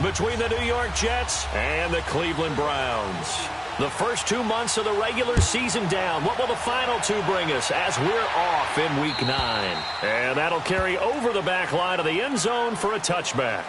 between the New York Jets and the Cleveland Browns. The first 2 months of the regular season down. What will the final two bring us as we're off in Week 9? And that'll carry over the back line of the end zone for a touchback.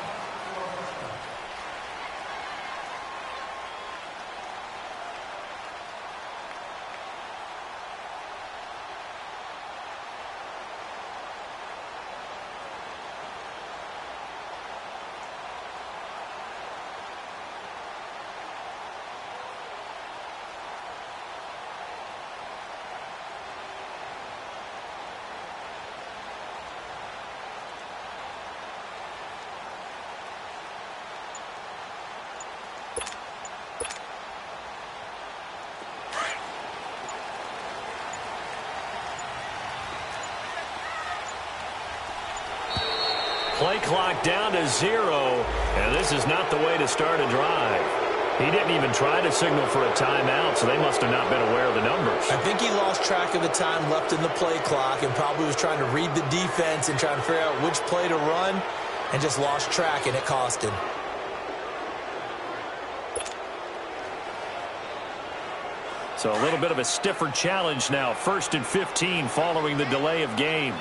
Play clock down to 0, and this is not the way to start a drive. He didn't even try to signal for a timeout, so they must have not been aware of the numbers. I think he lost track of the time left in the play clock and probably was trying to read the defense and trying to figure out which play to run and just lost track, and it cost him. So a little bit of a stiffer challenge now. 1st and 15 following the delay of game.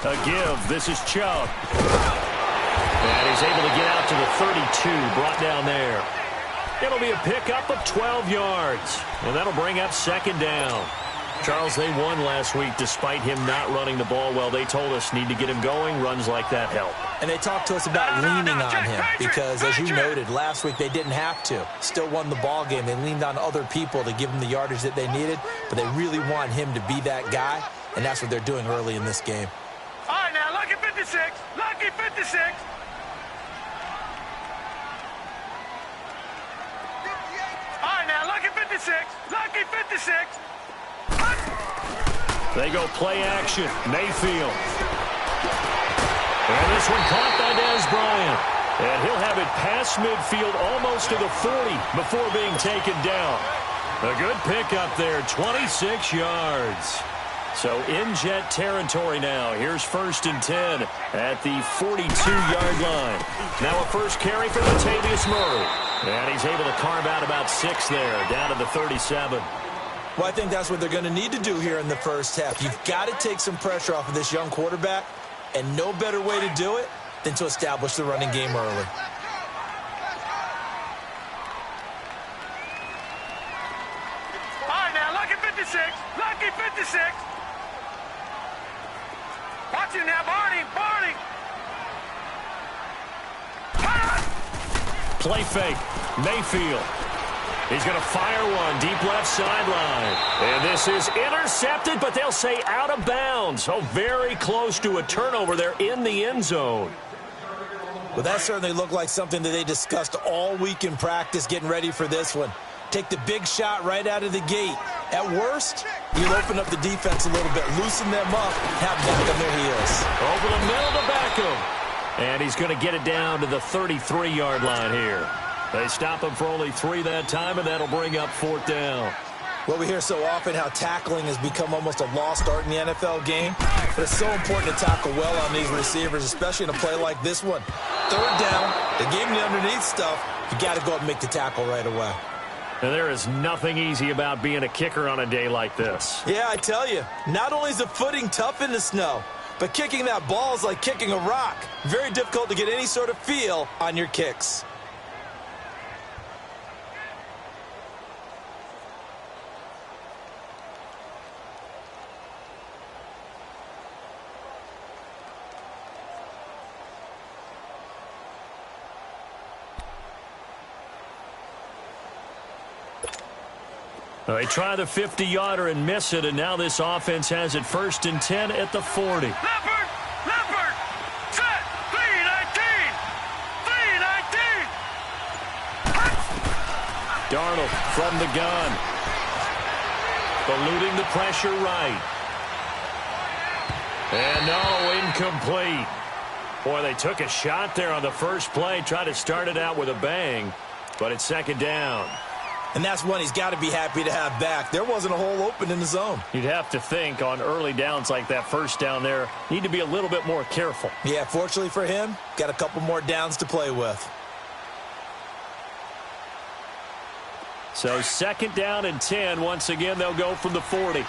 A give. This is Chubb. And he's able to get out to the 32, brought down there. It'll be a pickup of 12 yards. And that'll bring up 2nd down. Charles, they won last week despite him not running the ball well. They told us need to get him going. Runs like that help. And they talked to us about leaning on him because, as you noted, last week they didn't have to. Still won the ball game. They leaned on other people to give them the yardage that they needed, but they really want him to be that guy, and that's what they're doing early in this game. All right, now, lucky 56. Lucky 56. All right, now, lucky 56. Lucky 56. They go play action. Mayfield. And this one caught by Dez Bryant. And he'll have it past midfield almost to the 40 before being taken down. A good pickup there, 26 yards. So in Jet territory now. Here's 1st and 10 at the 42-yard line. Now a first carry for Latavius Murray. And he's able to carve out about 6 there, down to the 37. Well, I think that's what they're going to need to do here in the first half. You've got to take some pressure off of this young quarterback, and no better way to do it than to establish the running game early. All right, now, lucky 56. Lucky 56. Watch it now, Barney. Barney. Play fake. Mayfield. He's going to fire one deep left sideline. And this is intercepted, but they'll say out of bounds. Oh, very close to a turnover there in the end zone. Well, that certainly looked like something that they discussed all week in practice getting ready for this one. Take the big shot right out of the gate. At worst, you'll open up the defense a little bit, loosen them up, have them back on their heels. Over the middle to Beckham. And he's going to get it down to the 33-yard line here. They stop him for only 3 that time, and that'll bring up 4th down. Well, we hear so often how tackling has become almost a lost art in the NFL game. But it's so important to tackle well on these receivers, especially in a play like this one. 3rd down, they gave him the underneath stuff. You got to go up and make the tackle right away. And there is nothing easy about being a kicker on a day like this. Yeah, I tell you, not only is the footing tough in the snow, but kicking that ball is like kicking a rock. Very difficult to get any sort of feel on your kicks. They try the 50-yarder and miss it, and now this offense has it 1st and 10 at the 40. Leopard! Leopard! Set! 319! 319! Darnold from the gun. Eluding the pressure right. And no, incomplete. Boy, they took a shot there on the first play, tried to start it out with a bang, but it's 2nd down. And that's one he's got to be happy to have back. There wasn't a hole open in the zone. You'd have to think on early downs like that first down there, need to be a little bit more careful. Yeah, fortunately for him, got a couple more downs to play with. So 2nd down and 10. Once again, they'll go from the 40. All right,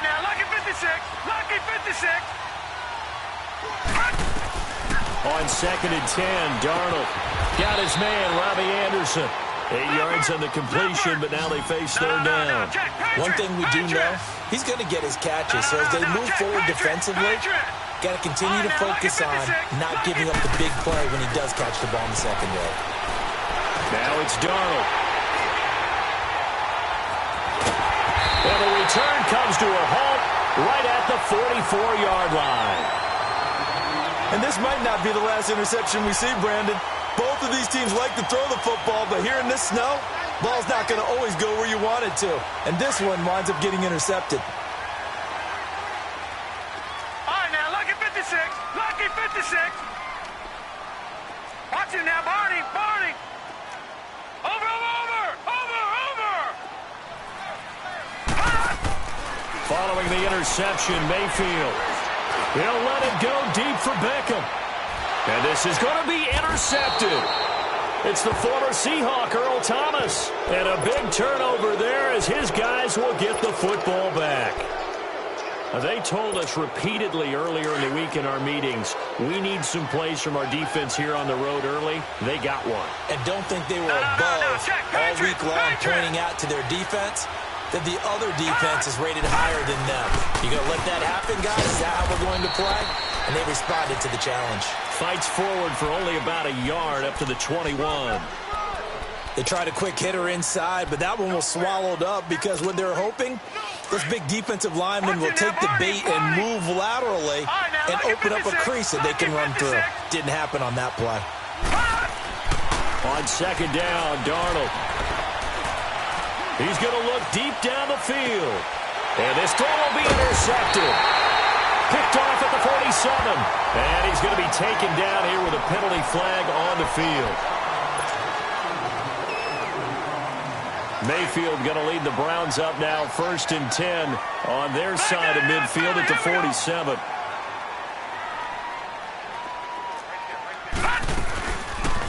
now, lucky 56. Lucky 56. On 2nd and 10, Darnold got his man, Robbie Anderson. 8 yards on the completion, but now they face 3rd down. One thing we do know, he's going to get his catches. So as they move forward defensively, got to continue to focus on not giving up the big play when he does catch the ball in the secondary. Now it's Darnold. And the return comes to a halt right at the 44-yard line. And this might not be the last interception we see, Brandon. Both of these teams like to throw the football, but here in this snow, ball's not going to always go where you want it to. And this one winds up getting intercepted. All right, now, lucky 56. Lucky 56. Watch it now, Barney. Barney. Over. Following the interception, Mayfield. He'll let it go deep for Beckham. And this is going to be intercepted. It's the former Seahawk, Earl Thomas. And a big turnover there as his guys will get the football back. They told us repeatedly earlier in the week in our meetings, we need some plays from our defense here on the road early. They got one. And don't think they were above all week long pointing out to their defense that the other defense is rated higher than them. You going to let that happen, guys? Is that how we're going to play? And they responded to the challenge. Fights forward for only about a yard up to the 21. They tried a quick hitter inside, but that one was swallowed up because what they're hoping, those big defensive linemen will take the bait and move laterally and open up a crease that they can run through. Didn't happen on that play. On 2nd down, Darnold. He's going to look deep down the field. And this throw will be intercepted. Picked off at the 47. And he's going to be taken down here with a penalty flag on the field. Mayfield going to lead the Browns up now, 1st and 10 on their side of midfield at the 47.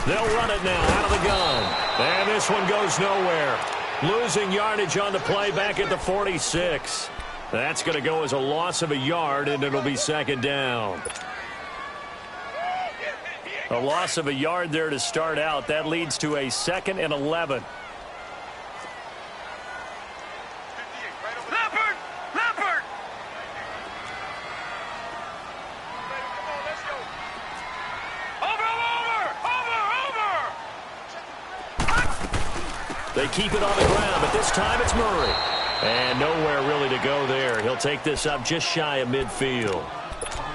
They'll run it now out of the gun. And this one goes nowhere. Losing yardage on the play back at the 46. That's going to go as a loss of a yard, and it'll be 2nd down. A loss of a yard there to start out. That leads to a 2nd and 11. They keep it on the ground, but this time it's Murray. And nowhere really to go there. He'll take this up just shy of midfield.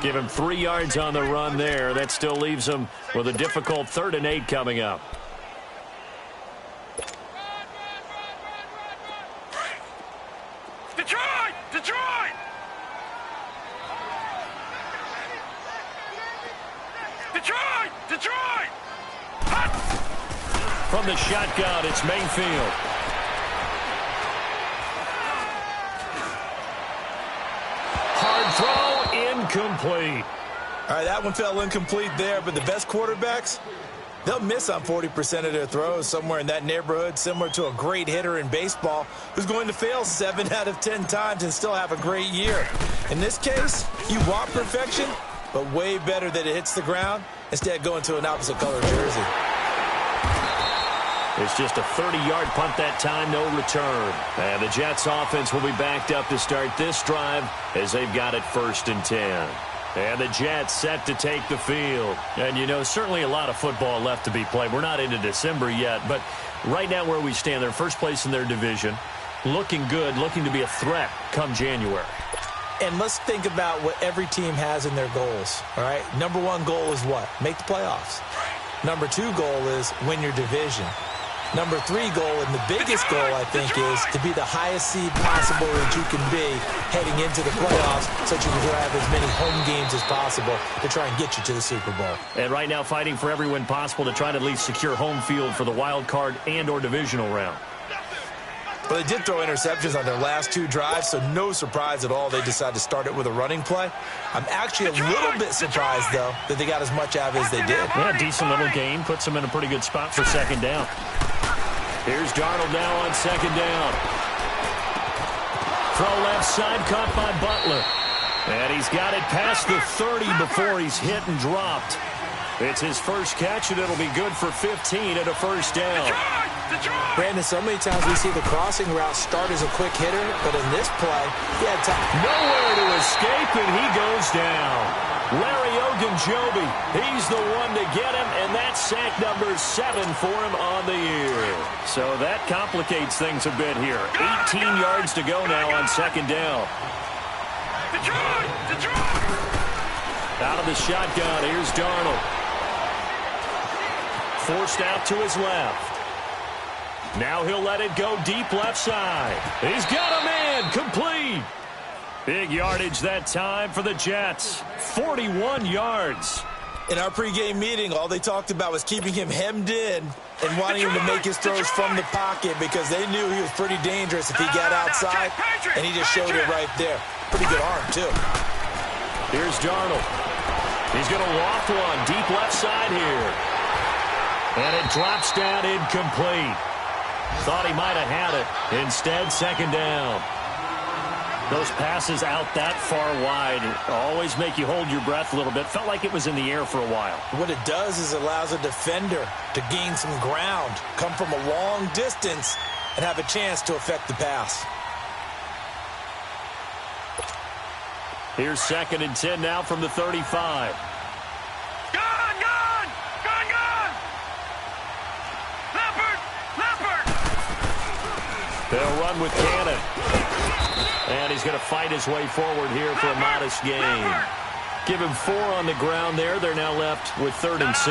Give him 3 yards on the run there. That still leaves him with a difficult 3rd and 8 coming up. Detroit! Detroit! Detroit! Detroit! From the shotgun, it's Mayfield. Hard throw, incomplete. All right, that one fell incomplete there, but the best quarterbacks, they'll miss on 40% of their throws, somewhere in that neighborhood, similar to a great hitter in baseball who's going to fail 7 out of 10 times and still have a great year. In this case, you want perfection, but way better that it hits the ground instead of going to an opposite color jersey. It's just a 30-yard punt that time, no return. And the Jets offense will be backed up to start this drive as they've got it 1st and 10. And the Jets set to take the field. And, you know, certainly a lot of football left to be played. We're not into December yet, but right now where we stand, they're first place in their division. Looking good, looking to be a threat come January. And let's think about what every team has in their goals, all right? Number 1 goal is what? Make the playoffs. Number 2 goal is win your division. Number 3 goal, and the biggest goal, I think, is to be the highest seed possible that you can be heading into the playoffs so that you can have as many home games as possible to try and get you to the Super Bowl. And right now fighting for every win possible to try to at least secure home field for the wild card and or divisional round. Well, they did throw interceptions on their last 2 drives, so no surprise at all they decided to start it with a running play. I'm actually a little bit surprised, though, that they got as much out of it as they did. Yeah, decent little gain. Puts them in a pretty good spot for second down. Here's Darnold now on second down. Throw left side, caught by Butler. And he's got it past the 30 before he's hit and dropped. It's his first catch, and it'll be good for 15 and a first down. Brandon, so many times we see the crossing route start as a quick hitter, but in this play, he had time. Nowhere to escape, and he goes down. Larry Ogunjobi, he's the one to get him, and that's sack number 7 for him on the year. So that complicates things a bit here. 18 yards to go now on second down. Out of the shotgun, here's Darnold. Forced out to his left. Now he'll let it go deep left side. He's got a man, complete. Big yardage that time for the Jets. 41 yards. In our pregame meeting, all they talked about was keeping him hemmed in and wanting him to make his throws from the pocket because they knew he was pretty dangerous if he got outside, and he just showed it right there. Pretty good arm, too. Here's Darnold. He's going to loft one deep left side here. And it drops down incomplete. Thought he might have had it. Instead, second down. Those passes out that far wide always make you hold your breath a little bit. Felt like it was in the air for a while. What it does is it allows a defender to gain some ground, come from a long distance, and have a chance to affect the pass. Here's second and 10 now from the 35. They'll run with Cannon. And he's going to fight his way forward here for a modest gain. Give him 4 on the ground there. They're now left with 3rd and 6.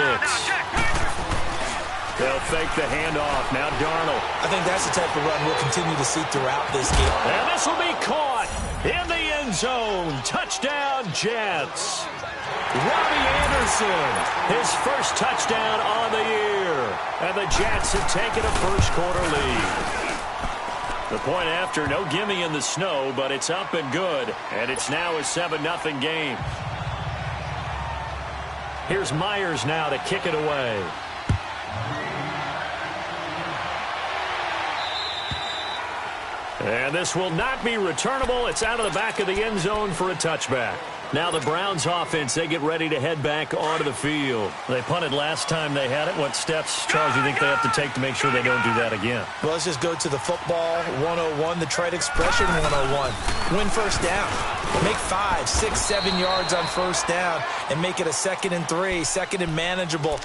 They'll fake the handoff. Now Darnold. I think that's the type of run we'll continue to see throughout this game. And this will be caught in the end zone. Touchdown, Jets. Robbie Anderson, his first touchdown on the year. And the Jets have taken a first quarter lead. The point after, no gimme in the snow, but it's up and good. And it's now a 7-0 game. Here's Myers now to kick it away. And this will not be returnable. It's out of the back of the end zone for a touchback. Now the Browns offense, they get ready to head back onto the field. They punted last time they had it. What steps, Charles, do you think they have to take to make sure they don't do that again? Well, let's just go to the football 101, the trade expression 101. Win first down. Make 5, 6, 7 yards on first down and make it a 2nd and 3, 2nd and manageable.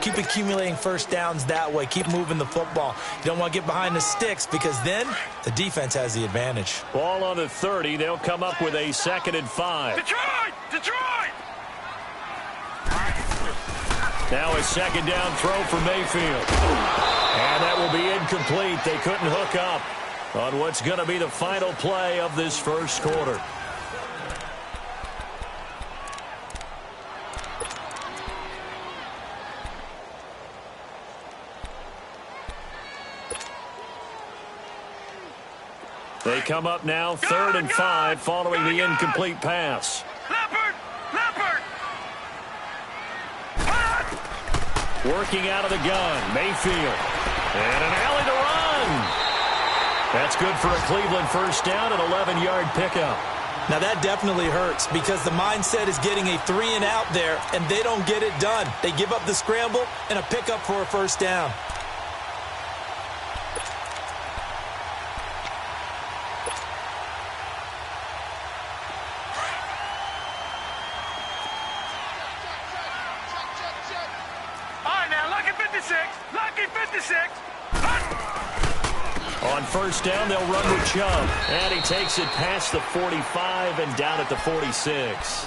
Keep accumulating first downs that way. Keep moving the football. You don't want to get behind the sticks because then the defense has the advantage. Ball on the 30. They'll come up with a 2nd and 5. Detroit! Now a second down throw for Mayfield. And that will be incomplete. They couldn't hook up on what's going to be the final play of this first quarter. They come up now 3rd and 5 following the incomplete pass. Leopard! Working out of the gun, Mayfield. And an alley to run. That's good for a Cleveland first down, an 11-yard pickup. Now that definitely hurts because the mindset is getting a 3 and out there, and they don't get it done. They give up the scramble and a pickup for a first down. On first down, they'll run with Chubb. And he takes it past the 45 and down at the 46.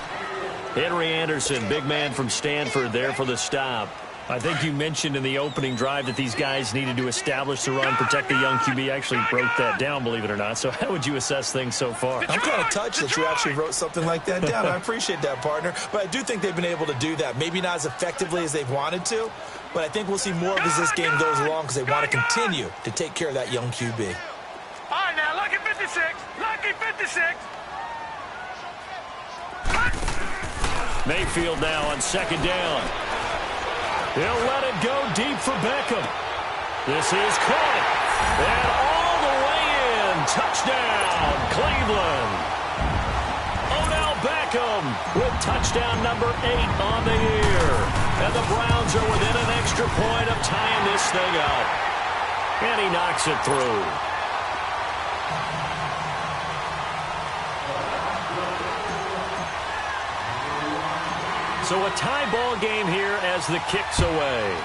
Henry Anderson, big man from Stanford there for the stop. I think you mentioned in the opening drive that these guys needed to establish the run, protect the young QB. Actually broke that down, believe it or not. So how would you assess things so far? I'm kind of touched that you actually wrote something like that down. I appreciate that, partner. But I do think they've been able to do that. Maybe not as effectively as they've wanted to, but I think we'll see more of as this game goes along because they want to continue to take care of that young QB. All right, now, lucky 56. Lucky 56. Mayfield now on second down. He'll let it go deep for Beckham. This is caught. And all the way in. Touchdown, Cleveland. Odell Beckham with touchdown number 8 on the year. And the Browns are within an extra point of tying this thing up. And he knocks it through. So a tie ball game here as the kick's away.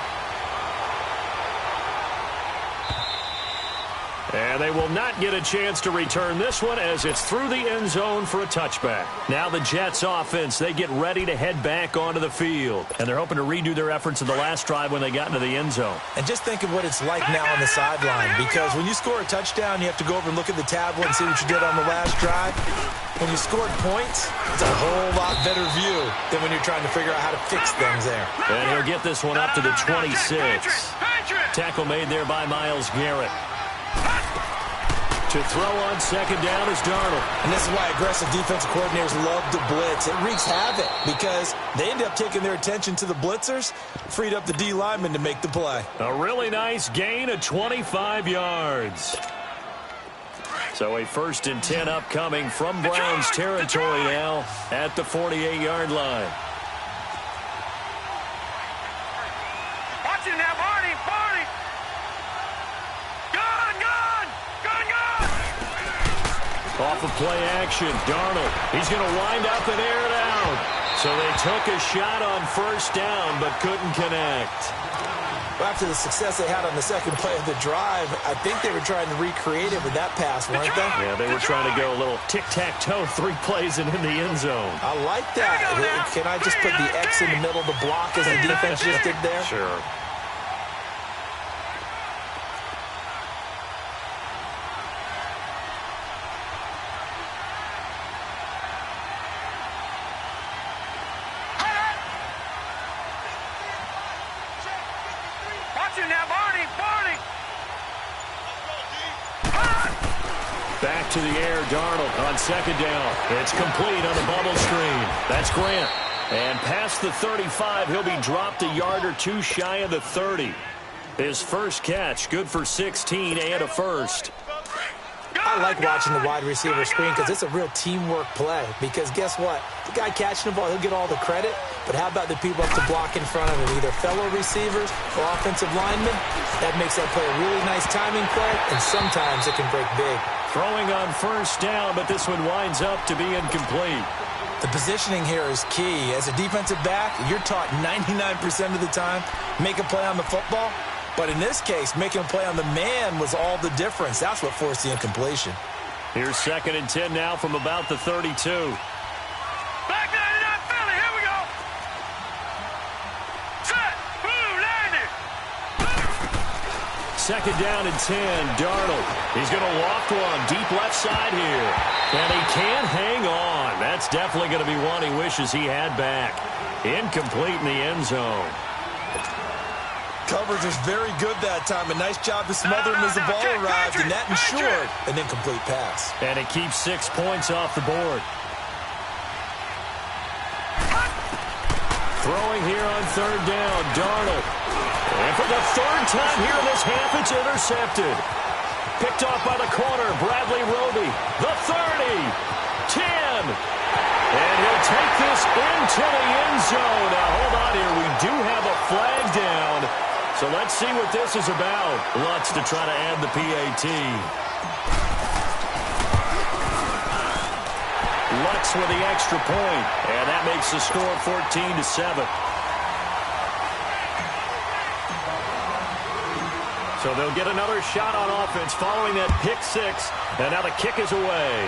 And they will not get a chance to return this one as it's through the end zone for a touchback. Now the Jets offense, they get ready to head back onto the field. And they're hoping to redo their efforts in the last drive when they got into the end zone. And just think of what it's like now on the sideline, because when you score a touchdown, you have to go over and look at the tablet and see what you did on the last drive. When you scored points, it's a whole lot better view than when you're trying to figure out how to fix things there. And he'll get this one up to the 26. Tackle made there by Myles Garrett. To throw on second down is Darnold. And this is why aggressive defensive coordinators love to blitz. It wreaks havoc because they end up taking their attention to the blitzers, freed up the D lineman to make the play. A really nice gain of 25 yards. So a 1st and 10 upcoming from Browns territory now at the 48-yard line. Watch it now, Barney, Barney. Gone, gone, gone, gone. Off of play action, Darnold. He's going to wind up and air it out. So they took a shot on first down but couldn't connect. Well, after the success they had on the second play of the drive, I think they were trying to recreate it with that pass, weren't they? Yeah, they were trying to go a little tic-tac-toe, 3 plays and in the end zone. I like that. Can I just put the X in the middle of the block as the defense just did there? Sure. Back to the air, Darnold on second down. It's complete on the bubble screen. That's Grant. And past the 35, he'll be dropped a yard or 2 shy of the 30. His first catch, good for 16 and a first. I like watching the wide receiver screen because it's a real teamwork play. Because guess what? The guy catching the ball, he'll get all the credit. But how about the people up to block in front of him, either fellow receivers or offensive linemen? That makes that play a really nice timing play, and sometimes it can break big. Throwing on first down, but this one winds up to be incomplete. The positioning here is key. As a defensive back, you're taught 99% of the time, make a play on the football. But in this case, making a play on the man was all the difference. That's what forced the incompletion. Here's 2nd and 10 now from about the 32. Back 99 Philly, here we go. Set, blue, landed. 2nd down and 10, Darnold. He's going to walk one deep left side here. And he can't hang on. That's definitely going to be one he wishes he had back. Incomplete in the end zone. Coverage was very good that time. A nice job to smother him as the ball arrived, and that ensured an incomplete pass. And it keeps 6 points off the board. Throwing here on 3rd down, Darnold. And for the 3rd time here in this half, it's intercepted. Picked off by the corner, Bradley Roby. The 30, 10. And he'll take this into the end zone. Now, hold on here. We do have a flag down. So let's see what this is about. Lutz to try to add the PAT. Lutz with the extra point. And that makes the score 14-7. So they'll get another shot on offense following that pick 6. And now the kick is away.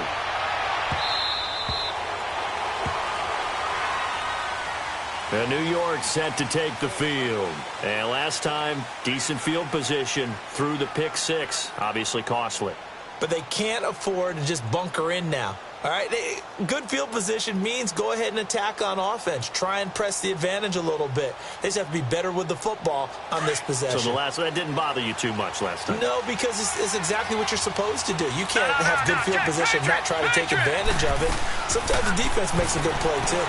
And New York set to take the field. And last time, decent field position through the pick six. Obviously costly. But they can't afford to just bunker in now. All right, good field position means go ahead and attack on offense. Try and press the advantage a little bit. They just have to be better with the football on this possession. So that didn't bother you too much last time? No, because it's exactly what you're supposed to do. You can't have good field position and not try to take advantage of it. Sometimes the defense makes a good play, too.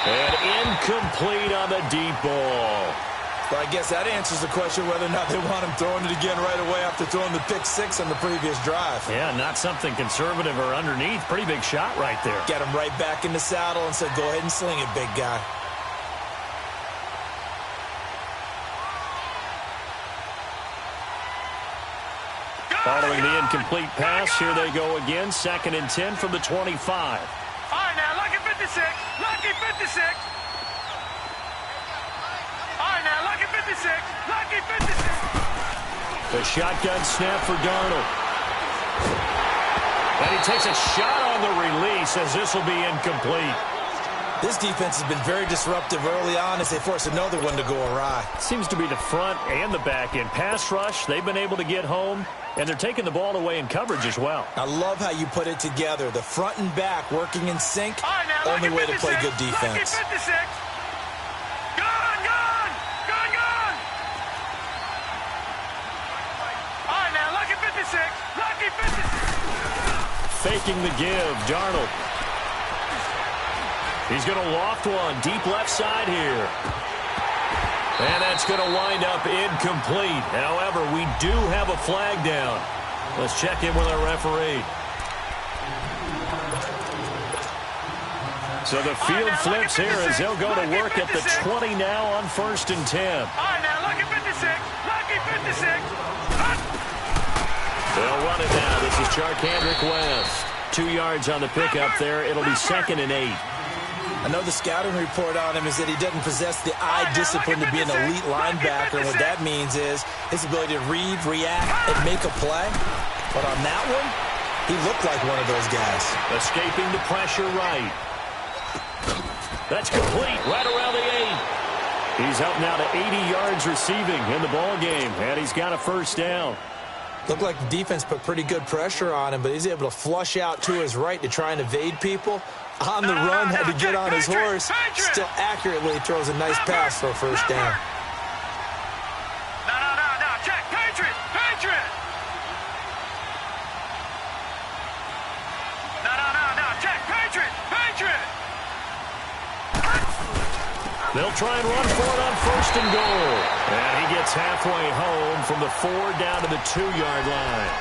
And incomplete on the deep ball. Well, I guess that answers the question whether or not they want him throwing it again right away after throwing the pick six on the previous drive. Yeah, not something conservative or underneath. Pretty big shot right there. Get him right back in the saddle and said, go ahead and sling it, big guy. Following the incomplete pass, here they go again. 2nd and 10 from the 25. All right, now, lucky 56. Lucky 56. All right, now, lucky 56. Lucky 56. The shotgun snap for Darnold. And he takes a shot on the release as this will be incomplete. This defense has been very disruptive early on as they force another one to go awry. Seems to be the front and the back end. Pass rush, they've been able to get home, and they're taking the ball away in coverage as well. I love how you put it together. The front and back working in sync, Right, now, only way to play good Lucky defense. 56. Gone, gone, gone, gone. All right, now, lucky 56. Lucky 56. Faking the give, Darnold. He's going to loft one, deep left side here. And that's going to wind up incomplete. However, we do have a flag down. Let's check in with our referee. So the field flips here as they'll go to work at the 20 now on 1st and 10. All right, now, lucky 56. Lucky 56. They'll run it now. This is Charkandrick West. 2 yards on the pickup there. It'll be 2nd and 8. I know the scouting report on him is that he doesn't possess the eye discipline to be an elite linebacker. And what that means is his ability to read, react, and make a play. But on that one, he looked like one of those guys. Escaping the pressure right. That's complete right around the 8. He's up now to 80 yards receiving in the ball game, and he's got a 1st down. Looked like the defense put pretty good pressure on him, but he's able to flush out to his right to try and evade people. On the run, had to get on his horse. Still accurately throws a nice pass for a 1st down. No, check, Patriot, Patriot. No, check, Patriot, Patriot. They'll try and run for it on 1st and goal. And he gets halfway home from the 4 down to the 2-yard line.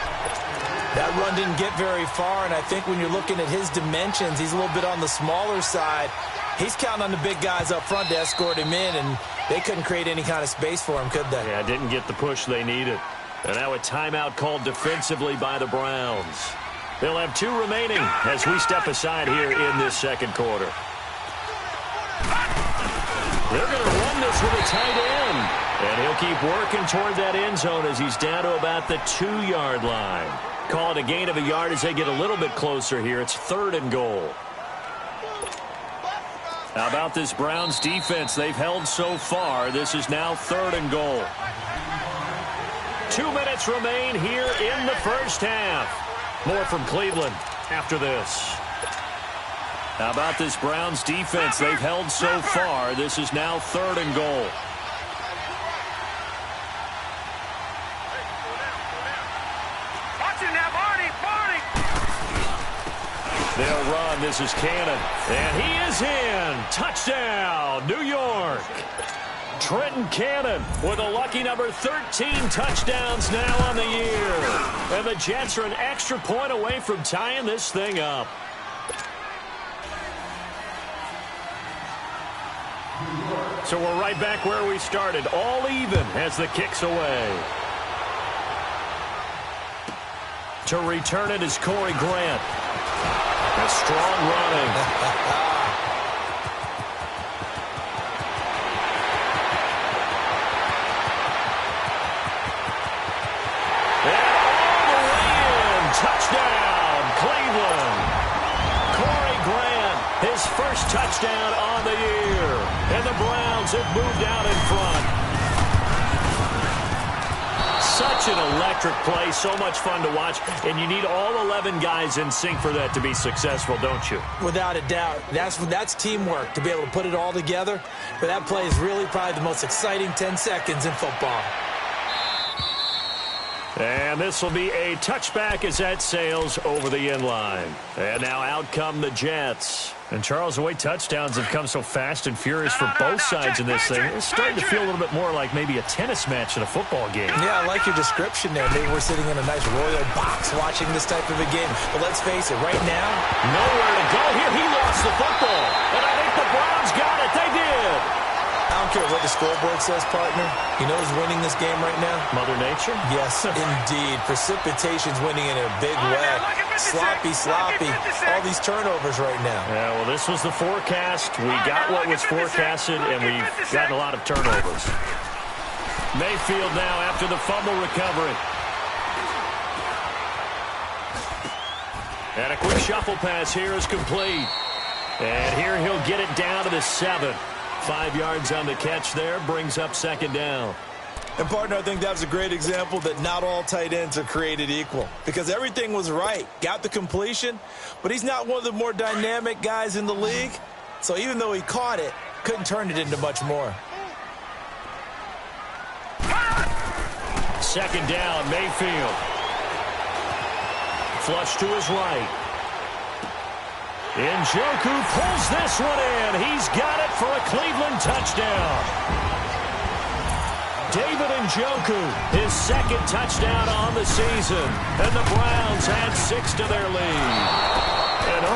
That run didn't get very far, and I think when you're looking at his dimensions, he's a little bit on the smaller side. He's counting on the big guys up front to escort him in, and they couldn't create any kind of space for him, could they? Yeah, didn't get the push they needed. And now a timeout called defensively by the Browns. They'll have 2 remaining as we step aside here in this 2nd quarter. They're going to run this with a tight end. And he'll keep working toward that end zone as he's down to about the 2-yard line. Call it a gain of a yard as they get a little bit closer here. It's 3rd and goal. How about this Browns defense? They've held so far. This is now 3rd and goal. 2 minutes remain here in the 1st half. More from Cleveland after this. How about this Browns defense? They've held so far. This is now 3rd and goal. They'll run. This is Cannon. And he is in. Touchdown, New York. Trenton Cannon with a lucky number 13 touchdowns now on the year. And the Jets are an extra point away from tying this thing up. So we're right back where we started. All even as the kick's away. To return it is Corey Grant. A strong running. And all the way in. Touchdown, Cleveland. Corey Grant his first touchdown on the year. And the Browns have moved out in front. Such an electric play, so much fun to watch, and you need all 11 guys in sync for that to be successful, don't you? Without a doubt. That's teamwork, to be able to put it all together. But that play is really probably the most exciting 10 seconds in football. And this will be a touchback as that sails over the end line. And now out come the Jets. And, Charles, the way touchdowns have come so fast and furious for both sides in this thing, it's starting to feel a little bit more like maybe a tennis match in a football game. Yeah, I like your description there. Maybe we're sitting in a nice royal box watching this type of a game. But let's face it, right now, nowhere to go here. He lost the football. And I think the Browns got it. They did. I don't care what the scoreboard says, partner. You know who's winning this game right now? Mother Nature? Yes, indeed. Precipitation's winning in a big way. Sloppy. All these turnovers right now. Yeah, well, this was the forecast. We got what was forecasted, and we've gotten a lot of turnovers. Mayfield now after the fumble recovery. And a quick shuffle pass here is complete. And here he'll get it down to the 7. 5 yards on the catch there, brings up second down. And, partner, I think that was a great example that not all tight ends are created equal. Because everything was right. Got the completion, but he's not one of the more dynamic guys in the league. So even though he caught it, couldn't turn it into much more. Second down, Mayfield. Flush to his right. Njoku pulls this one in. He's got it for a Cleveland touchdown. David Njoku, his second touchdown on the season. And the Browns add 6 to their lead. And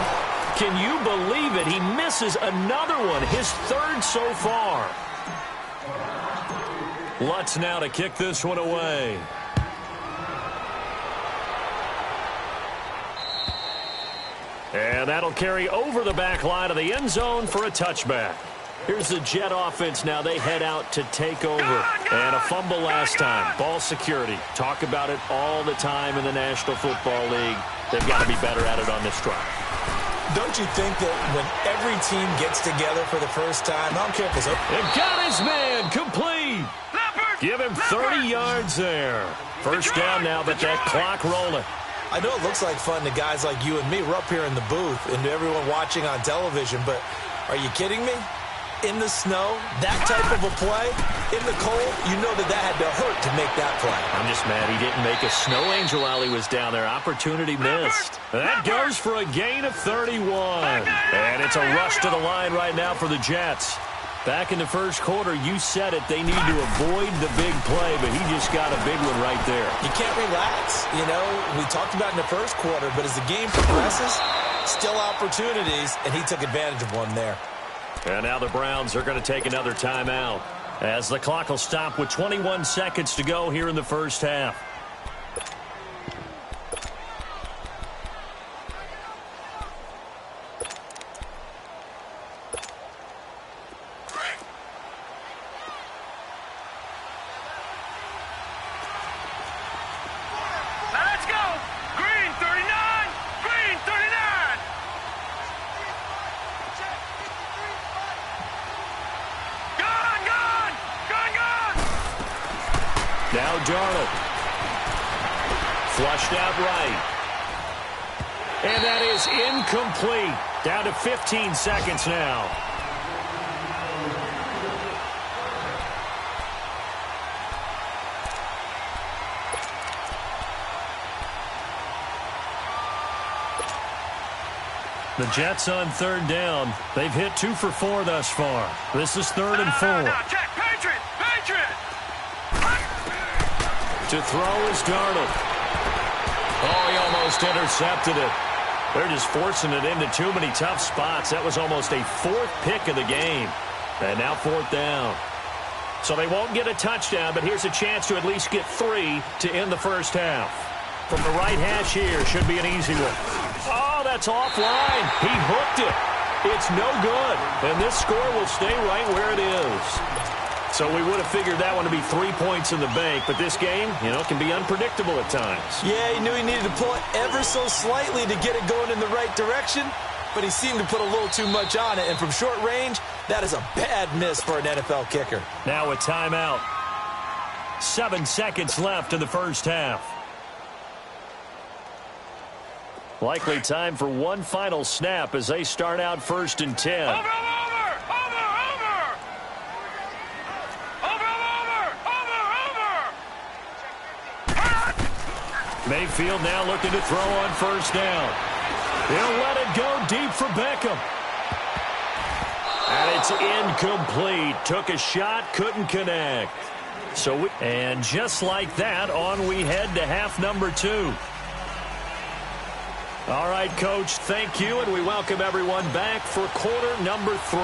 can you believe it? He misses another one, his third so far. Lutz now to kick this one away. And that'll carry over the back line of the end zone for a touchback. Here's the Jet offense now. They head out to take over. And a fumble last time. Ball security. Talk about it all the time in the National Football League. They've got to be better at it on this drive. Don't you think that when every team gets together for the first time, I don't care if it's... And got his man complete. Give him 30 yards there. First down now, but that clock rolling. I know it looks like fun to guys like you and me. We're up here in the booth and to everyone watching on television, but are you kidding me? In the snow, that type of a play, in the cold, you know that had to hurt to make that play. I'm just mad he didn't make a snow angel while he was down there. Opportunity missed. That goes for a gain of 31. And it's a rush to the line right now for the Jets. Back in the first quarter, you said it, they need to avoid the big play, but he just got a big one right there. You can't relax. You know, we talked about in the first quarter, but as the game progresses, still opportunities, and he took advantage of one there. And now the Browns are going to take another timeout as the clock will stop with 21 seconds to go here in the first half. Now Darnold. Flushed out right. And that is incomplete. Down to 15 seconds now. The Jets on third down. They've hit 2 for 4 thus far. This is 3rd and 4. To throw is Darnold. Oh, he almost intercepted it. They're just forcing it into too many tough spots. That was almost a 4th pick of the game. And now 4th down. So they won't get a touchdown, but here's a chance to at least get 3 to end the first half. From the right hash here, should be an easy one. Oh, that's offline. He hooked it. It's no good. And this score will stay right where it is. So we would have figured that one to be 3 points in the bank, but this game, you know, can be unpredictable at times. Yeah, he knew he needed to pull it ever so slightly to get it going in the right direction, but he seemed to put a little too much on it. And from short range, that is a bad miss for an NFL kicker. Now a timeout. 7 seconds left in the first half. Likely time for one final snap as they start out 1st and 10. Over! Mayfield now looking to throw on 1st down. He'll let it go deep for Beckham. And it's incomplete. Took a shot, couldn't connect. And just like that, on we head to half number 2. All right, Coach, thank you, and we welcome everyone back for quarter number 3.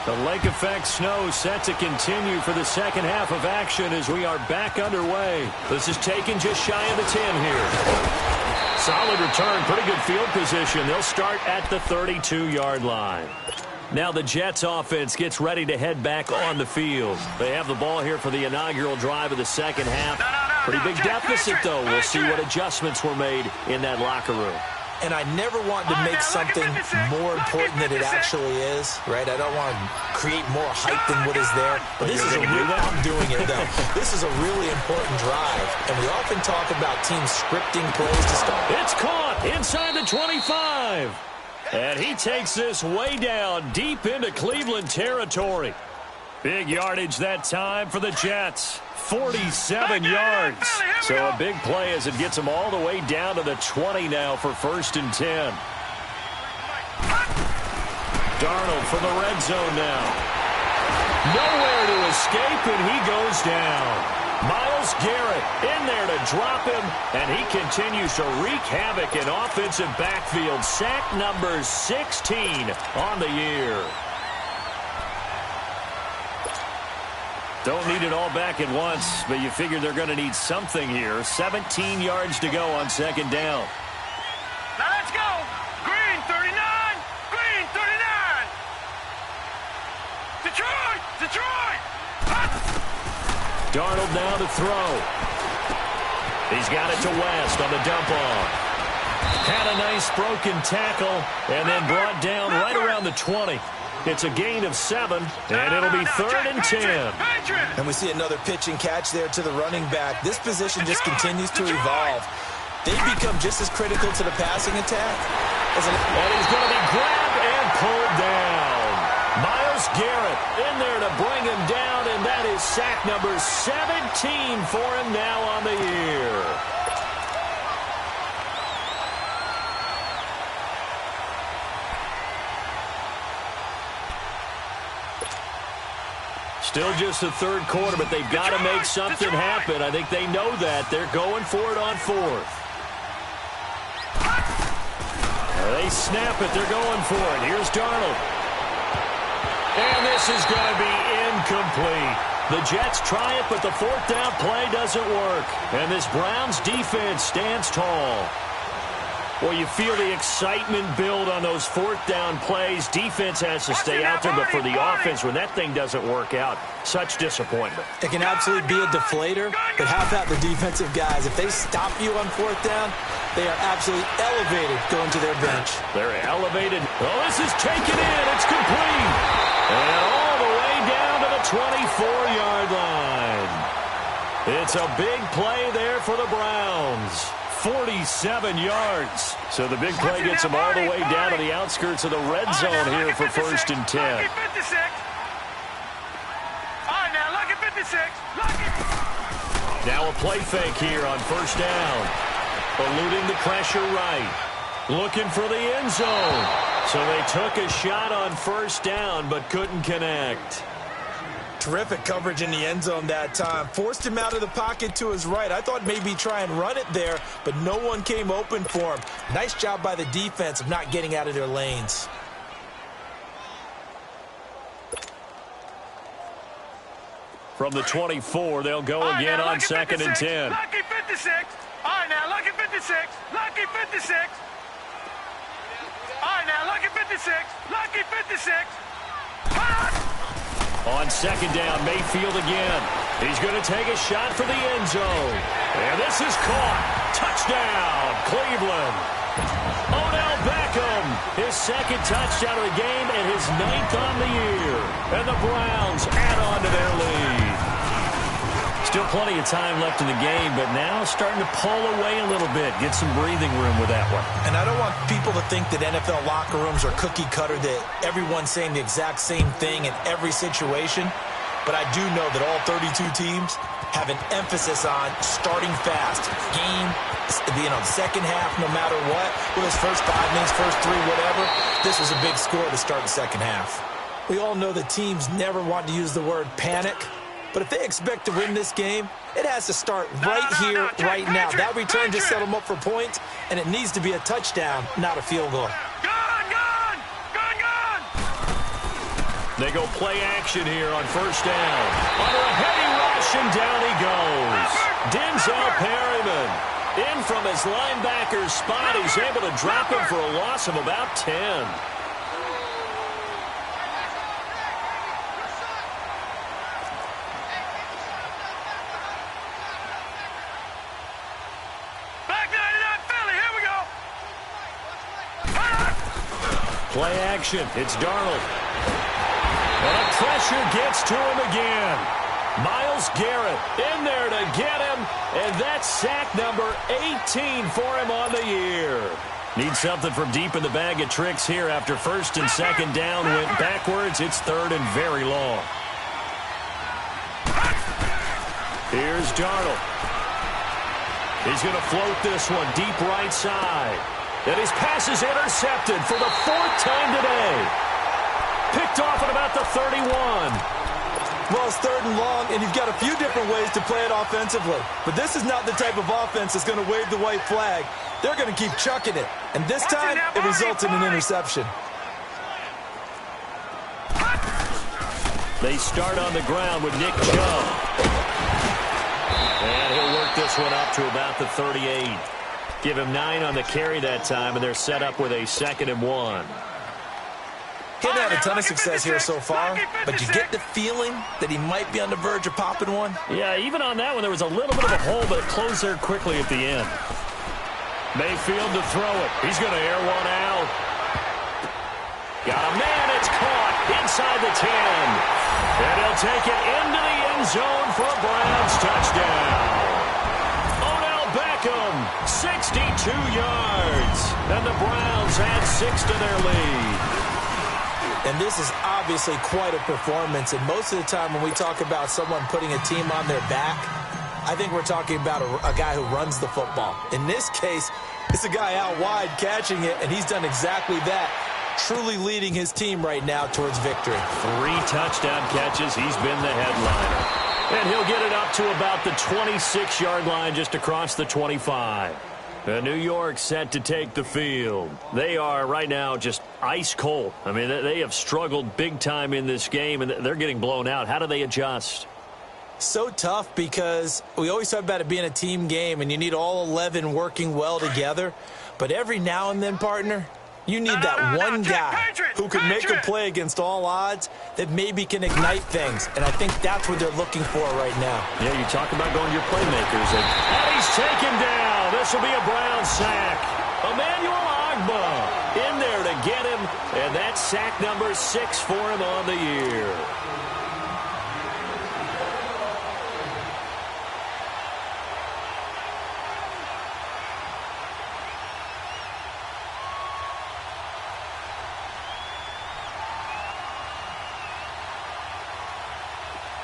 The lake effect snow set to continue for the second half of action as we are back underway. This is taken just shy of the 10 here. Solid return, pretty good field position. They'll start at the 32-yard line. Now the Jets offense gets ready to head back on the field. They have the ball here for the inaugural drive of the second half. Pretty big deficit, though. We'll see what adjustments were made in that locker room. And I never want to make something more important than it actually is, right? I don't want to create more hype than what is there. But this is I'm doing it, though. This is a really important drive. And we often talk about teams scripting plays to start. It's caught inside the 25. And he takes this way down deep into Cleveland territory. Big yardage that time for the Jets. 47 yards. So a big play as it gets them all the way down to the 20 now for 1st and 10. Darnold from the red zone now. Nowhere to escape, and he goes down. Myles Garrett in there to drop him, and he continues to wreak havoc in offensive backfield. Sack number 16 on the year. Don't need it all back at once, but you figure they're going to need something here. 17 yards to go on 2nd down. Now let's go. Green 39. Green 39. Detroit. Darnold now to throw. He's got it to West on the dump off. Had a nice broken tackle and then brought down right around the 20. It's a gain of 7, and it'll be 3rd and 10. And we see another pitch and catch there to the running back. This position just continues to evolve. They become just as critical to the passing attack. And he's going to be grabbed and pulled down. Myles Garrett in there to bring him down, and that is sack number 17 for him now on the year. Still just the 3rd quarter, but they've got to make something happen. I think they know that. They're going for it on 4th. They snap it. They're going for it. Here's Darnold. And this is going to be incomplete. The Jets try it, but the 4th down play doesn't work. And this Browns defense stands tall. Well, you feel the excitement build on those 4th down plays. Defense has to stay out there, but for the offense, when that thing doesn't work out, such disappointment. It can absolutely be a deflator, but how about the defensive guys? If they stop you on 4th down, they are absolutely elevated going to their bench. They're elevated. Oh, this is taken in. It's complete. And all the way down to the 24-yard line. It's a big play there for the Browns. 47 yards. So the big play gets them all the way down to the outskirts of the red zone here for 1st and 10. All right, now, look at 56. Now a play fake here on 1st down. Eluding the pressure right. Looking for the end zone. So they took a shot on 1st down but couldn't connect. Terrific coverage in the end zone that time. Forced him out of the pocket to his right. I thought maybe try and run it there, but no one came open for him. Nice job by the defense of not getting out of their lanes. From the 24, they'll go again on 2nd and 10. Lucky 56. All right, now, lucky 56. Lucky 56. All right, now, lucky 56. Lucky 56. On 2nd down, Mayfield again. He's going to take a shot for the end zone. And this is caught. Touchdown, Cleveland. Odell Beckham, his second touchdown of the game and his 9th on the year. And the Browns add on to their lead. Still plenty of time left in the game, but now starting to pull away a little bit. Get some breathing room with that one. And I don't want people to think that NFL locker rooms are cookie cutter, that everyone's saying the exact same thing in every situation. But I do know that all 32 teams have an emphasis on starting fast. Game, second half, no matter what. Well, his first 5 minutes, first 3, whatever. This was a big score to start the second half. We all know that teams never want to use the word panic. But if they expect to win this game, it has to start right here, right now. That return just set them up for points, and it needs to be a touchdown, not a field goal. They go play action here on first down. Under a heavy rush, and down he goes. Denzel Perryman in from his linebacker spot. He's able to drop him for a loss of about 10. Play action. It's Darnold. And the pressure gets to him again. Myles Garrett in there to get him. And that's sack number 18 for him on the year. Needs something from deep in the bag of tricks here after first and second down went backwards. It's third and very long. Here's Darnold. He's going to float this one deep right side. And his pass is intercepted for the 4th time today. Picked off at about the 31. Well, it's third and long, and you've got a few different ways to play it offensively. But this is not the type of offense that's going to wave the white flag. They're going to keep chucking it. And this time, it results in an interception. They start on the ground with Nick Chubb. And he'll work this one up to about the 38. Give him 9 on the carry that time, and they're set up with a 2nd and 1. He hasn't had a ton of success here so far, but you get the feeling that he might be on the verge of popping one. Yeah, even on that one, there was a little bit of a hole, but it closed there quickly at the end. Mayfield to throw it. He's going to air one out. Got a man. It's caught inside the 10. And he'll take it into the end zone for a Browns touchdown. 62 yards. And the Browns add 6 to their lead. And this is obviously quite a performance. And most of the time when we talk about someone putting a team on their back, I think we're talking about a guy who runs the football. In this case, it's a guy out wide catching it, and he's done exactly that. Truly leading his team right now towards victory. 3 touchdown catches. He's been the headliner. And he'll get it up to about the 26-yard line just across the 25. New York set to take the field. They are right now just ice cold. I mean, they have struggled big time in this game, and they're getting blown out. How do they adjust? So tough because we always talk about it being a team game, and you need all 11 working well together. But every now and then, partner, you need that one guy who can make a play against all odds that maybe can ignite things. And I think that's what they're looking for right now. Yeah, you talk about going to your playmakers. And he's taken down. This will be a Brown sack. Emmanuel Ogbah in there to get him. And that's sack number 6 for him on the year.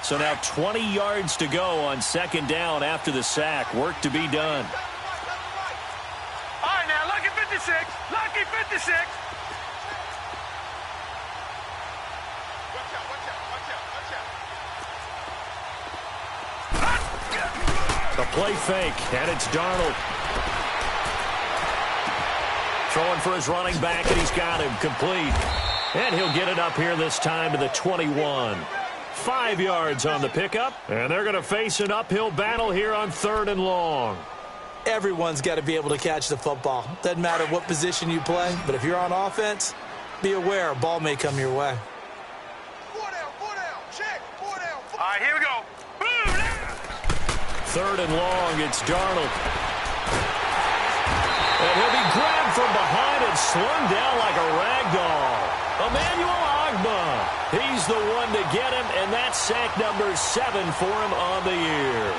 So now 20 yards to go on second down after the sack. Work to be done. All right, now, lucky 56. Lucky 56. A play fake, and it's Darnold. Throwing for his running back, and he's got him complete. And he'll get it up here this time to the 21. 5 yards on the pickup, and they're going to face an uphill battle here on 3rd and long. Everyone's got to be able to catch the football. Doesn't matter what position you play, but if you're on offense, be aware a ball may come your way. 4 down, check, 4 down. All right, here we go. Boom! 3rd and long, it's Darnold. And he'll be grabbed from behind and slung down like a rag doll. Emmanuel Agba. He's the one to get him, and that's sack number 7 for him on the year.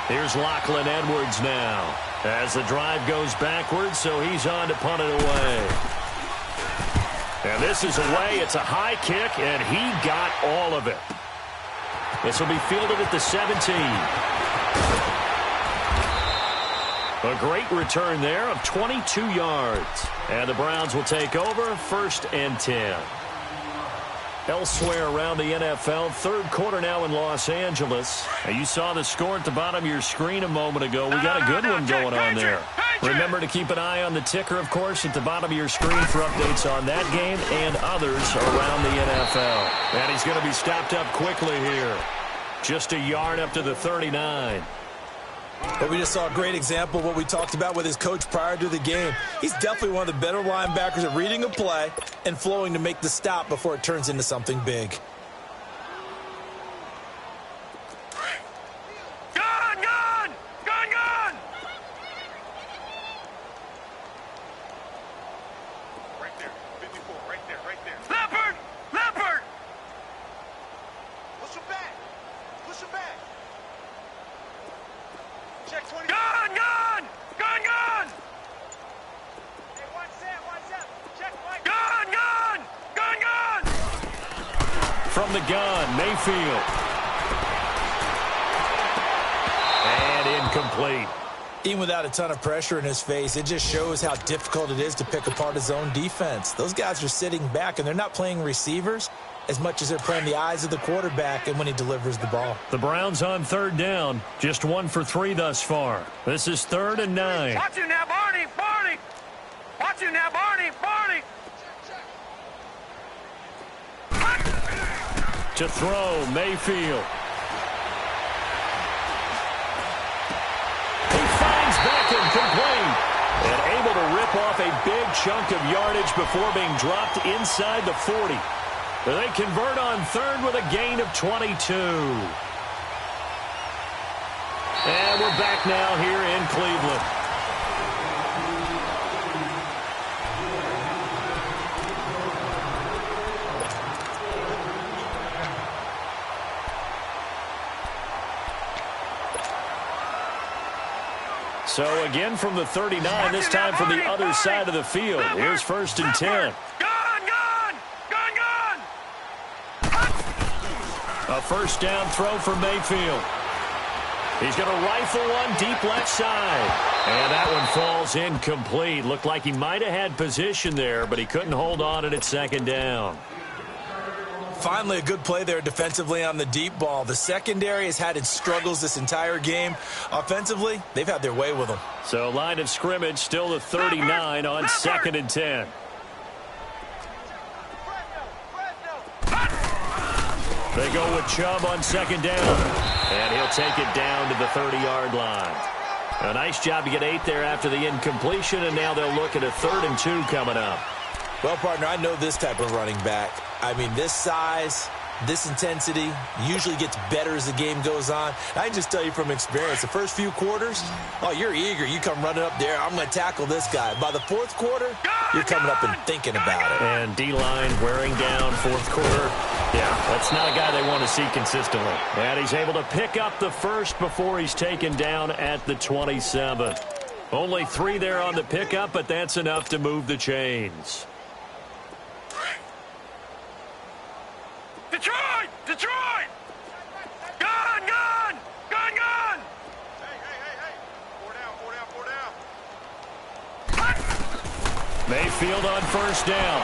Here's Lachlan Edwards now. As the drive goes backwards, so he's on to punt it away. And this is away. It's a high kick, and he got all of it. This will be fielded at the 17. A great return there of 22 yards. And the Browns will take over 1st and 10. Elsewhere around the NFL, third quarter now in Los Angeles. Now you saw the score at the bottom of your screen a moment ago. We got a good one going on there. Remember to keep an eye on the ticker, of course, at the bottom of your screen for updates on that game and others around the NFL. And he's going to be stopped up quickly here. Just a yard up to the 39. But we just saw a great example of what we talked about with his coach prior to the game. He's definitely one of the better linebackers at reading a play and flowing to make the stop before it turns into something big. Gun! Gun! Gun! Gun! Right there. 54. Right there. Right there. Leopard! Leopard! Push him back. Push him back. Check 20. Gun! Gun! Gun! Gun! Hey, watch that! Watch that! Check right. Gun! Gun! Gun! Gun! From the gun, Mayfield. And incomplete. Even without a ton of pressure in his face, it just shows how difficult it is to pick apart his own defense. Those guys are sitting back, and they're not playing receivers as much as they're playing the eyes of the quarterback and when he delivers the ball. The Browns on third down. Just 1 for 3 thus far. This is 3rd and 9. Watch him now, Barney! Barney! Watch him now, Barney! Barney! To throw, Mayfield. He finds Beckham complete. And able to rip off a big chunk of yardage before being dropped inside the 40. They convert on 3rd with a gain of 22. And we're back now here in Cleveland. So again from the 39, this time from the other side of the field. Here's 1st and 10. A first down throw for Mayfield. He's going to rifle one deep left side. And that one falls incomplete. Looked like he might have had position there, but he couldn't hold on at 2nd down. Finally, a good play there defensively on the deep ball. The secondary has had its struggles this entire game. Offensively, they've had their way with them. So line of scrimmage still the 39 on 2nd and 10. They go with Chubb on 2nd down. And he'll take it down to the 30-yard line. A nice job to get 8 there after the incompletion, and now they'll look at a 3rd and 2 coming up. Well, partner, I know this type of running back. I mean, this size, this intensity usually gets better as the game goes on. I can just tell you from experience, the first few quarters, oh, you're eager. You come running up there, I'm going to tackle this guy. By the 4th quarter, you're coming up and thinking about it. And D-line wearing down 4th quarter. Yeah, that's not a guy they want to see consistently. And he's able to pick up the first before he's taken down at the 27. Only 3 there on the pickup, but that's enough to move the chains. Detroit! Detroit! Gun! Gun! Gun! Gun! Hey, hey, hey, hey! 4 down, 4 down, 4 down. Mayfield on 1st down.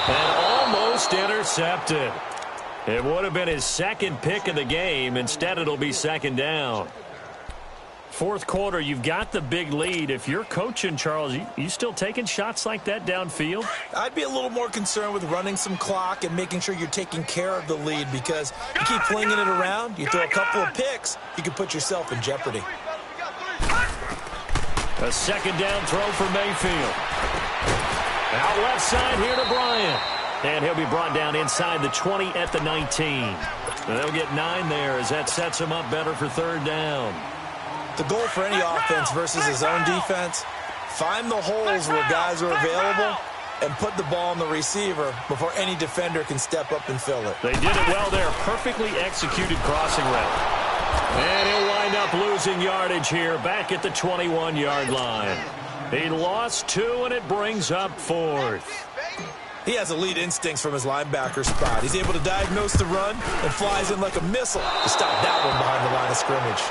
And almost intercepted. It would have been his 2nd pick of the game. Instead, it'll be 2nd down. 4th quarter, you've got the big lead. If you're coaching, Charles, you still taking shots like that downfield? I'd be a little more concerned with running some clock and making sure you're taking care of the lead, because you keep flinging it around, you throw a couple of picks, you can put yourself in jeopardy. A 2nd down throw for Mayfield. Out left side here to Bryant. And he'll be brought down inside the 20 at the 19. They'll get 9 there as that sets him up better for 3rd down. The goal for any offense versus his own defense, find the holes where guys are available and put the ball on the receiver before any defender can step up and fill it. They did it well there. Perfectly executed crossing route. And he'll wind up losing yardage here back at the 21-yard line. He lost 2, and it brings up 4th. He has elite instincts from his linebacker spot. He's able to diagnose the run and flies in like a missile to stop that one behind the line of scrimmage.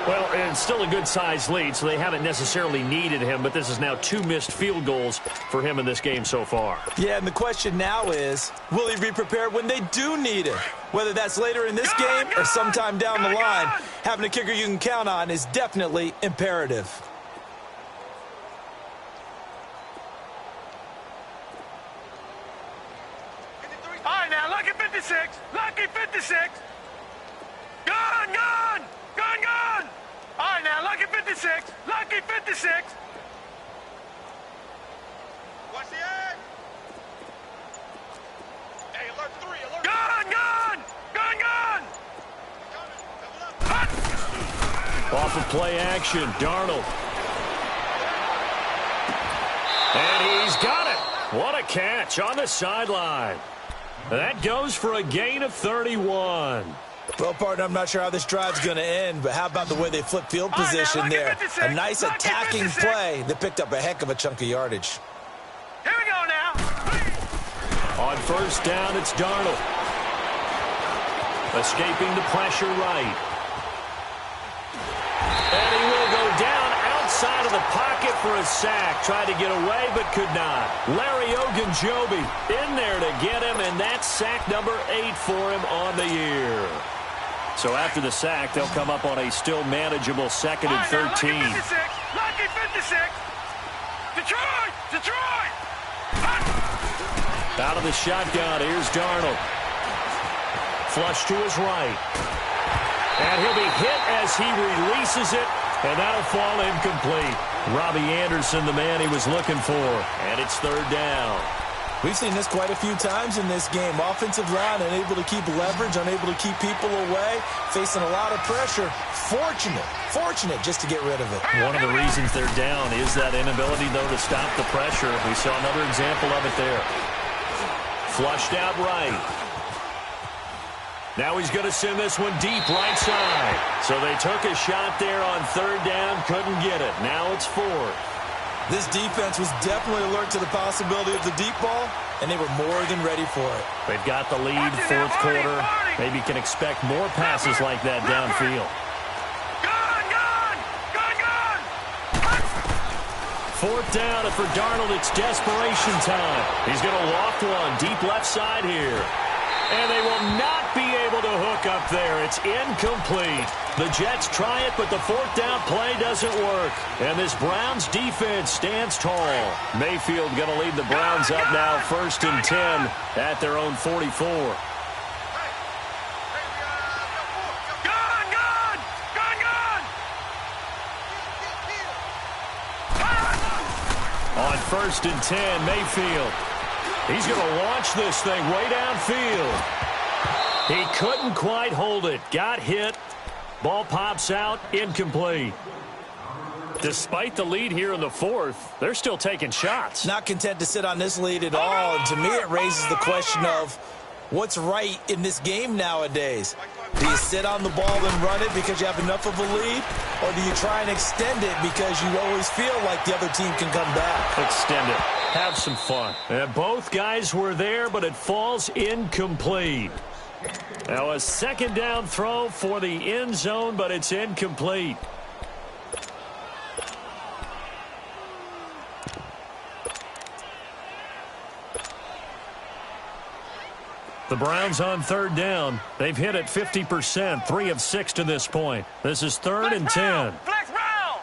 Well, it's still a good-sized lead, so they haven't necessarily needed him, but this is now 2 missed field goals for him in this game so far. Yeah, and the question now is, will he be prepared when they do need him? Whether that's later in this game or sometime down the line, having a kicker you can count on is definitely imperative. All right, now, lucky 56. Lucky 56. Gun, gun. Gun, gun. All right, now, lucky 56. Lucky 56. Watch the egg. Hey, alert 3, alert. Gun, gun. Gun, gun. Off of play action, Darnold. And he's got it. What a catch on the sideline. That goes for a gain of 31. Well, partner, I'm not sure how this drive's going to end, but how about the way they flip field position there? A nice attacking play that picked up a heck of a chunk of yardage. Here we go now. On first down, it's Darnold. Escaping the pressure right. And he will go down outside of the pocket for a sack. Tried to get away, but could not. Larry Ogunjobi in there to get him, and that's sack number 8 for him on the year. So after the sack, they'll come up on a still manageable 2nd and 13. Lucky 56. Detroit! Detroit! Out of the shotgun, here's Darnold. Flush to his right. And he'll be hit as he releases it, and that'll fall incomplete. Robbie Anderson, the man he was looking for, and it's 3rd down. We've seen this quite a few times in this game. Offensive line unable to keep leverage, unable to keep people away, facing a lot of pressure. Fortunate just to get rid of it. One of the reasons they're down is that inability, though, to stop the pressure. We saw another example of it there. Flushed out right. Now he's going to send this one deep right side. So they took a shot there on 3rd down, couldn't get it. Now it's 4th. This defense was definitely alert to the possibility of the deep ball, and they were more than ready for it. They've got the lead, 4th quarter. Maybe can expect more passes like that downfield. Gun, gun. Gun, gun. 4th down, and for Darnold, it's desperation time. He's going to loft one deep left side here. And they will not be able to hook up there. It's incomplete. The Jets try it, but the 4th down play doesn't work. And this Browns defense stands tall. Mayfield going to lead the Browns up now 1st and 10 at their own 44. Gun, gun. Gun, gun. On 1st and 10, Mayfield. He's going to launch this thing way downfield. He couldn't quite hold it. Got hit. Ball pops out. Incomplete. Despite the lead here in the 4th, they're still taking shots. Not content to sit on this lead at all. And to me, it raises the question of what's right in this game nowadays. Do you sit on the ball and run it because you have enough of a lead? Or do you try and extend it because you always feel like the other team can come back? Extend it. Have some fun. And both guys were there, but it falls incomplete. Now a 2nd down throw for the end zone, but it's incomplete. The Browns on 3rd down. They've hit it 50%, 3 of 6 to this point. This is 3rd and 10. Flex round.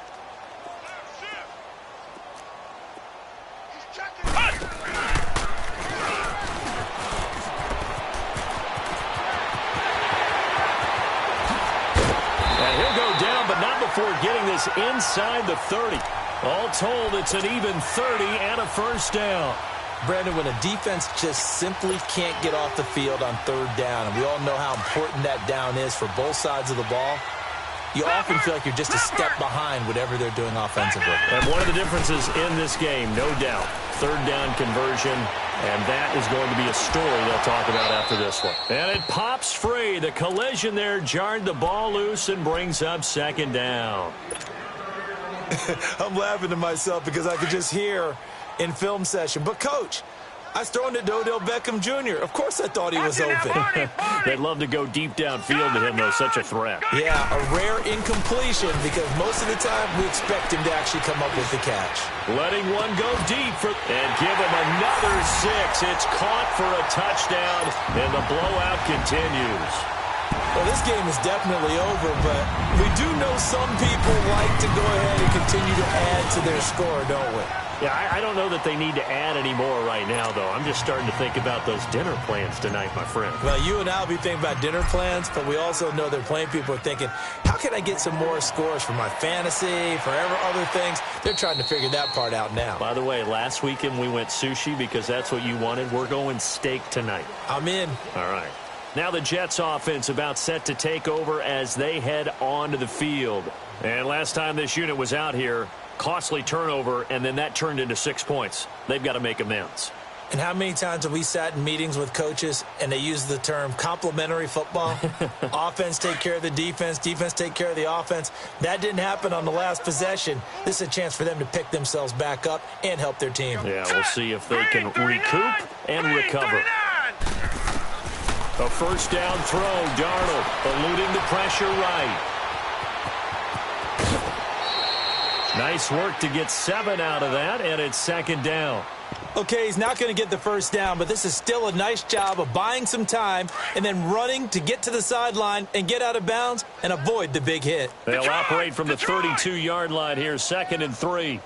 And he'll go down, but not before getting this inside the 30. All told, it's an even 30 and a 1st down. Brandon, when a defense just simply can't get off the field on 3rd down, and we all know how important that down is for both sides of the ball, you often feel like you're just a step behind whatever they're doing offensively. And one of the differences in this game, no doubt, third down conversion, and that is going to be a story they'll talk about after this one. And it pops free. The collision there jarred the ball loose and brings up second down. I'm laughing to myself because I could just hear in film session, but Coach, I was throwing it to Odell Beckham Jr. Of course I thought he was open. They'd love to go deep downfield to him, though, such a threat. Yeah, a rare incompletion because most of the time we expect him to actually come up with the catch. Letting one go deep and give him another 6. It's caught for a touchdown, and the blowout continues. Well, this game is definitely over, but we do know some people like to go ahead and continue to add to their score, don't we? Yeah, I don't know that they need to add any more right now, though. I'm just starting to think about those dinner plans tonight, my friend. Well, you and I will be thinking about dinner plans, but we also know they're playing people are thinking, how can I get some more scores for my fantasy, for other things? They're trying to figure that part out now. By the way, last weekend we went sushi because that's what you wanted. We're going steak tonight. I'm in. All right. Now the Jets offense about set to take over as they head onto the field. And last time this unit was out here, costly turnover, and then that turned into 6 points. They've got to make amends. And how many times have we sat in meetings with coaches and they use the term complementary football? Offense take care of the defense, defense take care of the offense. That didn't happen on the last possession. This is a chance for them to pick themselves back up and help their team. Yeah, we'll see if they can recoup and recover. A first down throw, Darnold eluding the pressure right. Nice work to get 7 out of that, and it's second down. Okay, he's not going to get the first down, but this is still a nice job of buying some time and then running to get to the sideline and get out of bounds and avoid the big hit. They'll operate from the 32-yard line here, 2nd and 3.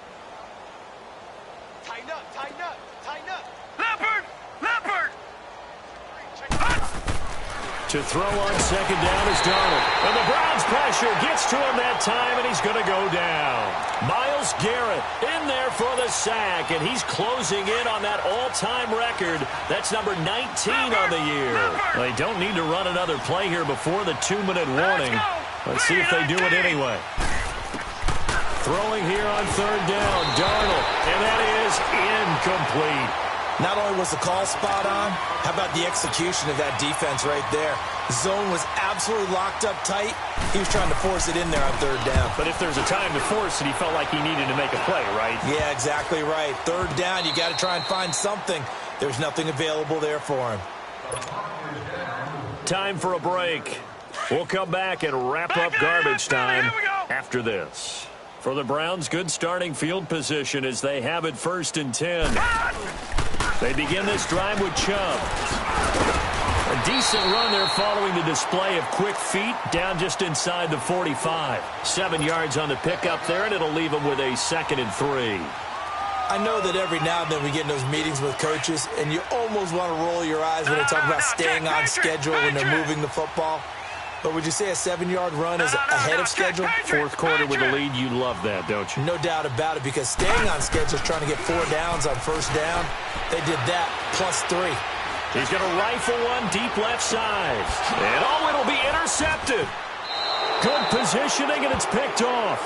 Tighten up, tighten up, tighten up. Leopard! Leopard! To throw on second down is Darnold. And the Browns pressure gets to him that time, and he's going to go down. Myles Garrett in there for the sack, and he's closing in on that all-time record. That's number 19 on the year. They don't need to run another play here before the 2-minute warning. Let's see if they do it anyway. Throwing here on third down, Darnold, and that is incomplete. Not only was the call spot on, how about the execution of that defense right there? Zone was absolutely locked up tight. He was trying to force it in there on third down. But if there's a time to force it, he felt like he needed to make a play, right? Yeah, exactly right. Third down, you got to try and find something. There's nothing available there for him. Time for a break. We'll come back and wrap up garbage time after this. For the Browns, good starting field position as they have it 1st and 10. They begin this drive with Chubb. A decent run there following the display of quick feet down just inside the 45. 7 yards on the pickup there, and it'll leave them with a 2nd and 3. I know that every now and then we get in those meetings with coaches, and you almost want to roll your eyes when they talk about staying on schedule when they're moving the football. But would you say a 7-yard run is ahead of schedule? Fourth quarter with a lead, you love that, don't you? No doubt about it, because staying on schedule is trying to get 4 downs on first down. They did that, +3. He's going to rifle one deep left side. And it'll be intercepted. Good positioning, and it's picked off.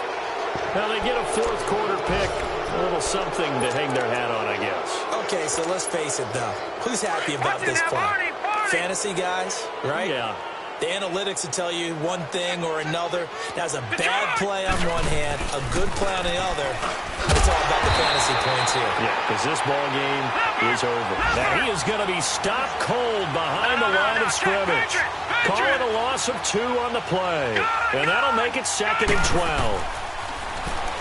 Now they get a fourth quarter pick. A little something to hang their hat on, I guess. Okay, so let's face it, though. Who's happy about this play? Fantasy guys, right? Yeah. The analytics will tell you one thing or another. That's a bad play on one hand, a good play on the other. It's all about the fantasy points here. Yeah, because this ball game is over. Now he is going to be stopped cold behind the line of scrimmage. Calling a loss of 2 on the play. And that'll make it 2nd and 12.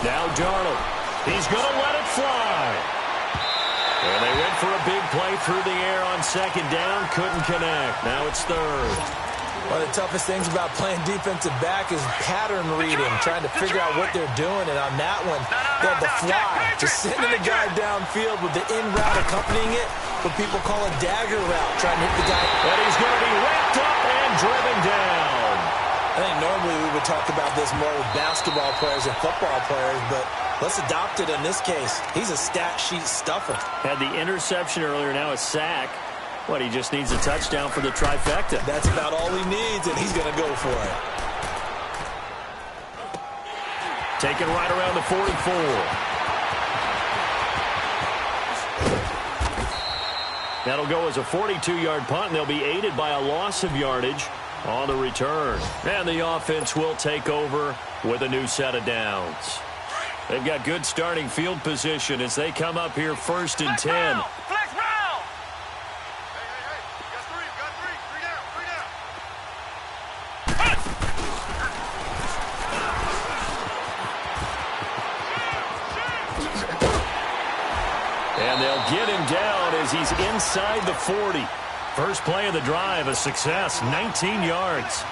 Now Darnold. He's going to let it fly. And they went for a big play through the air on second down. Couldn't connect. Now it's 3rd. One of the toughest things about playing defensive back is pattern reading, trying to figure out what they're doing. And on that one, they had the fly, just sending the guy downfield with the in route accompanying it, what people call a dagger route, trying to hit the guy. And he's going to be wrapped up and driven down. I think normally we would talk about this more with basketball players and football players, but let's adopt it in this case. He's a stat sheet stuffer. Had the interception earlier, now a sack. What, he just needs a touchdown for the trifecta. That's about all he needs, and he's going to go for it. taken right around the 44. That'll go as a 42-yard punt, and they'll be aided by a loss of yardage on the return. And the offense will take over with a new set of downs. They've got good starting field position as they come up here 1st and 10. Flex round! Hey. You got three. Three down. And they'll get him down as he's inside the 40. First play of the drive, a success, 19 yards.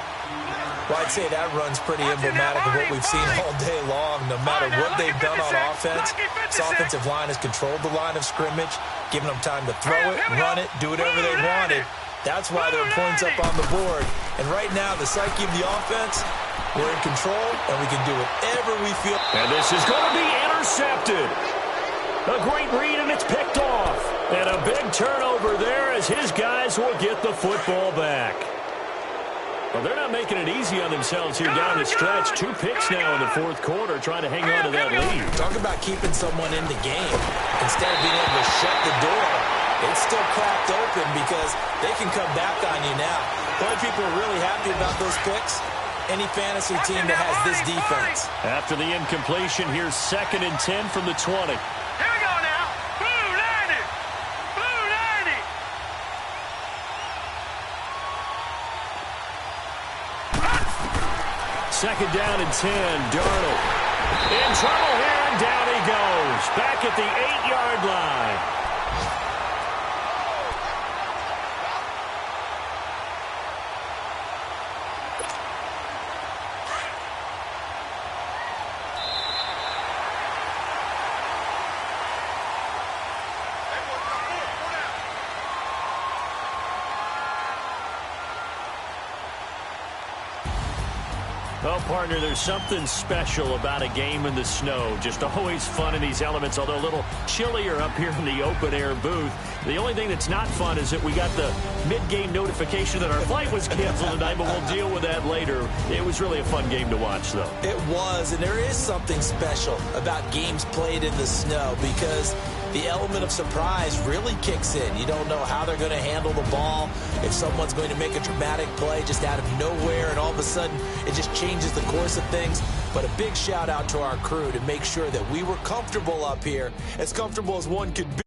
Well, I'd say that run's pretty emblematic of what we've seen all day long. No matter what they've done on offense, this offensive line has controlled the line of scrimmage, giving them time to throw it, run it, do whatever they wanted. That's why there are points up on the board. And right now, the psyche of the offense, we're in control, and we can do whatever we feel. And this is going to be intercepted. A great read, and it's picked off. And a big turnover there as his guys will get the football back. Well, they're not making it easy on themselves here down the stretch. 2 picks now in the 4th quarter, trying to hang on to that lead. Talk about keeping someone in the game. Instead of being able to shut the door, it's still cracked open because they can come back on you now. The only people who are really happy about those picks, any fantasy team that has this defense. After the incompletion, here's 2nd and 10 from the 20. Here we go now. Blue 90. Blue 90. Second down and 10, Darnold. In trouble here, and down he goes. Back at the 8-yard line. Oh, partner, there's something special about a game in the snow. Just always fun in these elements, although a little chillier up here in the open-air booth. The only thing that's not fun is that we got the mid-game notification that our flight was canceled tonight, but we'll deal with that later. It was really a fun game to watch, though. It was, and there is something special about games played in the snow because the element of surprise really kicks in. You don't know how they're going to handle the ball, if someone's going to make a dramatic play just out of nowhere, and all of a sudden it just changes the course of things. But a big shout out to our crew to make sure that we were comfortable up here, as comfortable as one could be.